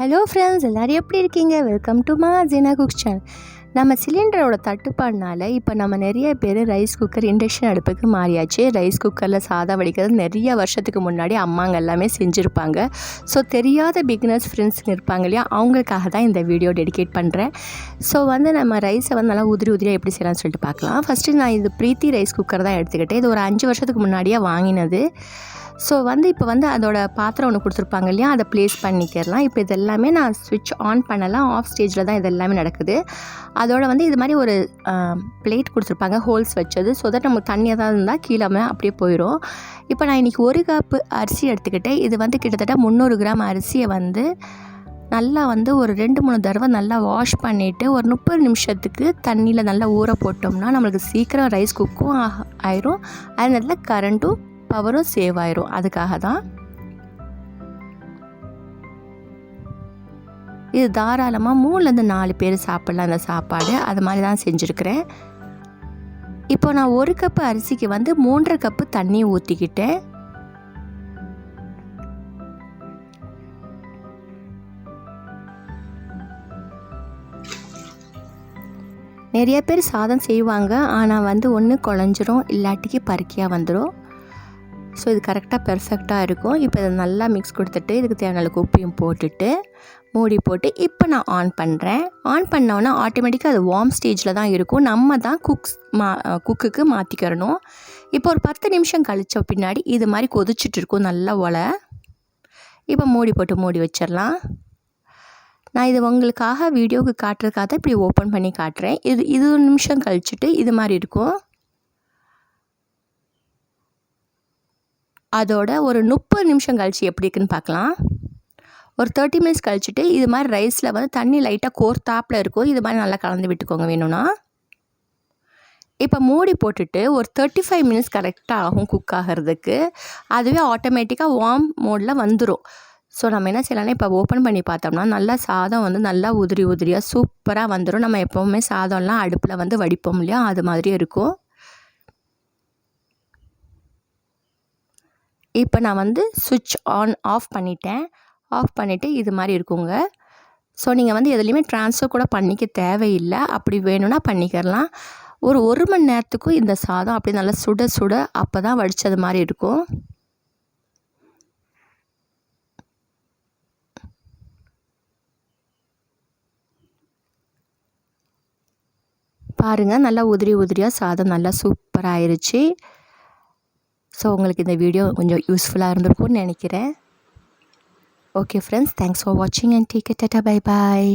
Hello friends, எல்லோரும் எப்படி இருக்கீங்க? Welcome to Jeena cooks channel. நம்ம சிலிண்டரோட தட்டுப்பாடுனால இப்போ நம்ம நிறைய பேர் ரைஸ் குக்கர், இண்டக்ஷன் அடுப்புக்கு மாறியாச்சு. ரைஸ் குக்கரில் சாதம் வடிக்கிறது நிறைய வருஷத்துக்கு முன்னாடி அம்மாங்க எல்லாமே செஞ்சுருப்பாங்க. ஸோ தெரியாத பிகினர்ஸ் ஃப்ரெண்ட்ஸுங்க இருப்பாங்க இல்லையா, அவங்களுக்காக தான் இந்த வீடியோ டெடிகேட் பண்ணுறேன். ஸோ நல்லா ரைஸை நல்லா உதிரியாக எப்படி செய்யலாம்னு சொல்லிட்டு பார்க்கலாம். ஃபஸ்ட்டு நான் இது ப்ரீத்தி ரைஸ் குக்கர் தான் எடுத்துக்கிட்டேன். இது ஒரு 5 வருஷத்துக்கு முன்னாடியே வாங்கினது. ஸோ இப்போ அதோட பாத்திரம் ஒன்று கொடுத்துருப்பாங்க இல்லையா, அதை ப்ளேஸ் பண்ணிக்கிறலாம். இப்போ இது எல்லாமே நான் ஸ்விட்ச் ஆன் பண்ணலாம். ஆஃப் ஸ்டேஜில் தான் இது எல்லாமே நடக்குது. அதோட இது மாதிரி ஒரு பிளேட் கொடுத்துருப்பாங்க, ஹோல்ஸ் வச்சது. ஸோ தட் நமக்கு தண்ணியாக தான் இருந்தால் கீழே அப்படியே போயிடும். இப்போ நான் இன்றைக்கி 1 கப்பு அரிசி எடுத்துக்கிட்டேன். இது கிட்டத்தட்ட 300 கிராம் அரிசியை நல்லா ஒரு 2-3 தடவை நல்லா வாஷ் பண்ணிவிட்டு ஒரு 30 நிமிஷத்துக்கு தண்ணியில் நல்லா ஊற போட்டோம்னா நம்மளுக்கு சீக்கிரம் ரைஸ் குக்கும் ஆயிரும். அது நல்லா கரண்ட்டும் பவரும் சேவ் ஆயிரும். அதுக்காக தான் இது தாராளமாக 3லேருந்து 4 பேர் சாப்பிட்லாம் அந்த சாப்பாடு. அது மாதிரி தான் செஞ்சுருக்கிறேன். இப்போ நான் 1 கப்பு அரிசிக்கு 3.5 கப்பு தண்ணி ஊற்றிக்கிட்டேன். நிறைய பேர் சாதம் செய்வாங்க, ஆனால் ஒன்று குழஞ்சிரும், இல்லாட்டிக்கு பருக்கியாக வந்துடும். ஸோ இது கரெக்டாக பெர்ஃபெக்டாக இருக்கும். இப்போ இதை நல்லா மிக்ஸ் கொடுத்துட்டு இதுக்கு தேவையான உப்பையும் போட்டுட்டு மூடி போட்டு இப்போ நான் ஆன் பண்ணுறேன். ஆன் பண்ணோன்னா ஆட்டோமேட்டிக்காக அது வார்ம் ஸ்டேஜில் தான் இருக்கும். நம்ம தான் குக்குக்கு மாற்றிக்கிறணும். இப்போ ஒரு 10 நிமிஷம் கழித்த பின்னாடி இது மாதிரி கொதிச்சுட்டு இருக்கும் நல்லா ஒலை. இப்போ மூடி போட்டு மூடி வச்சிடலாம். நான் இது உங்களுக்காக வீடியோவுக்கு காட்டுறதுக்காக தான் இப்படி ஓப்பன் பண்ணி காட்டுறேன். இது 1 நிமிஷம் கழிச்சுட்டு இது மாதிரி இருக்கும். அதோட ஒரு 30 நிமிஷம் கழிச்சு எப்படி இருக்குன்னு பார்க்கலாம். ஒரு 30 மினிட்ஸ் கழிச்சுட்டு இது மாதிரி ரைஸில் தண்ணி லைட்டாக கோர்த்தாப்பில் இருக்கும். இது மாதிரி நல்லா கலந்து விட்டுக்கோங்க வேணும்னா. இப்போ மூடி போட்டுட்டு ஒரு 35 மினிட்ஸ் கரெக்டாக ஆகும் குக் ஆகிறதுக்கு. அதுவே ஆட்டோமேட்டிக்காக வார்ம் மோடில் வந்துடும். ஸோ நம்ம என்ன செய்யலாம்னா இப்போ ஓப்பன் பண்ணி பார்த்தோம்னா நல்லா சாதம் நல்லா உதிரியாக சூப்பராக வந்துடும். நம்ம எப்போவுமே சாதம்லாம் அடுப்பில் வடிப்போம் இல்லையா, அது மாதிரி இருக்கும். இப்போ நான் சுவிட்ச் ஆஃப் பண்ணிட்டேன். ஆஃப் பண்ணிவிட்டு இது மாதிரி இருக்குங்க. ஸோ நீங்கள் எதுலேயுமே ட்ரான்ஸ்ஃபர் கூட பண்ணிக்க தேவையில்லை. அப்படி வேணும்னா பண்ணிக்கிறலாம். ஒரு 1 மணி நேரத்துக்கும் இந்த சாதம் அப்படி நல்லா சுட சுட அப்போ தான் வடித்தது மாதிரி இருக்கும். பாருங்கள், நல்லா உதிரியாக சாதம் நல்லா சூப்பராக ஆயிடுச்சு. ஸோ உங்களுக்கு இந்த வீடியோ கொஞ்சம் யூஸ்ஃபுல்லாக இருந்திருக்கும்னு நினைக்கிறேன். ஓகே ஃப்ரெண்ட்ஸ், தேங்க்ஸ் ஃபார் வாட்சிங் and take it. Tata, bye bye.